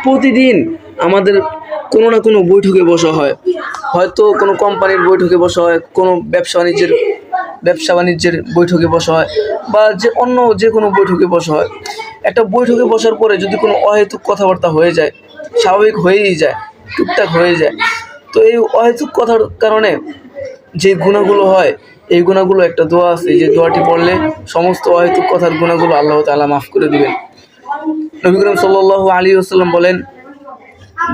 প্রতিদিন আমাদের কোনো না কোনো বৈঠকে বসা হয়, হয়তো কোনো কোম্পানির বৈঠকে বসা হয়, কোনো ব্যবসা বাণিজ্যের বৈঠকে বসা হয়, বা অন্য যে কোনো বৈঠকে বসা হয়। একটা বৈঠকে বসার পরে যদি কোনো অহেতুক কথাবার্তা হয়ে যায়, স্বাভাবিক হয়েই যায়, টুকটাক হয়ে যায়, তো এই অহেতুক কথার কারণে যে গুনাহগুলো হয়, এই গুনাহগুলো একটা দোয়া আছে, যে দোয়াটি পড়লে সমস্ত অহেতুক কথার গুনাহগুলো আল্লাহ তাআলা মাফ করে দিবেন। নবী করিম সাল্লাল্লাহু আলাইহি ওয়াসাল্লাম বলেন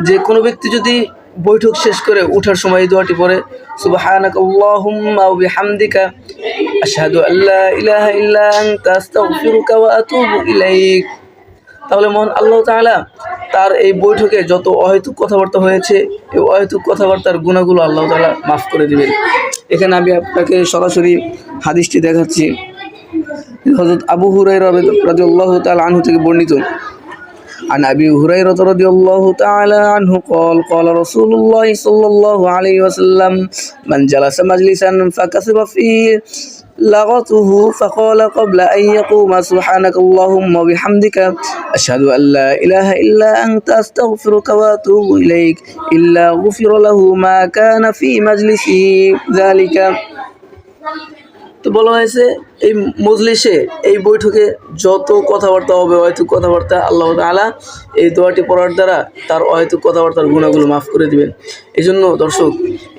যে কোনো ব্যক্তি যদি বৈঠক শেষ করে ওঠার সময় এই দোয়াটি পড়ে, সুবহানাকাল্লাহুম্মা ওয়া বিহামদিকা আশহাদু আল্লা ইলাহা ইল্লা আনতা আস্তাগফিরুকা ওয়া আতুবু ইলাইক, তাহলে মহান আল্লাহ তাআলা তার এই বৈঠকে যত অহেতুক কথাবার্তা হয়েছে, এই অহেতুক কথাবার্তার গুনাহগুলো আল্লাহ তাআলা মাফ করে দিবেন। এখানে আমি আপনাকে সরাসরি হাদিসটি দেখাচ্ছি। হযরত আবু হুরায়রা রাদিয়াল্লাহু তাআলা আনহু থেকে বর্ণিত, عن أبي هريرة رضي الله تعالى عنه قال قال رسول الله صلى الله عليه وسلم من جلس مجلسا فكثر فيه لغته فقال قبل أن يقوم سبحانك اللهم وبحمدك أشهد أن لا إله إلا أنت أستغفرك وأتوب إليك إلا غفر له ما كان في مجلسه ذلك। তো বলা হয়েছে এই মজলিসে, এই বৈঠকে যত কথাবার্তা হবে, অহেতুক কথাবার্তা, আল্লাহ তাআলা এই দোয়াটি পড়ার দ্বারা তার অহেতুক কথাবার্তার গুনাহগুলো মাফ করে দিবেন। এই জন্য দর্শক,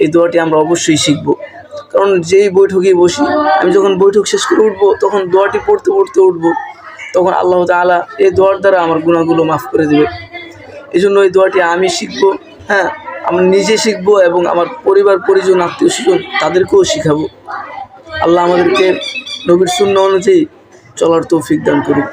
এই দোয়াটি আমরা অবশ্যই শিখব, কারণ যেই বৈঠকেই বসি, আমি যখন বৈঠক শেষ করে উঠবো, তখন দোয়াটি পড়তে পড়তে উঠবো, তখন আল্লাহ তাআলা এই দোয়ার দ্বারা আমার গুনাহগুলো মাফ করে দেবে। এই জন্য এই দোয়াটি আমি শিখবো, হ্যাঁ, আমি নিজে শিখবো এবং আমার পরিবার পরিজন, আত্মীয় স্বজন তাদেরকেও শিখাবো। আল্লাহ আমাদেরকে নবীর সুন্নাহ অনুযায়ী চলার তৌফিক দান করুক।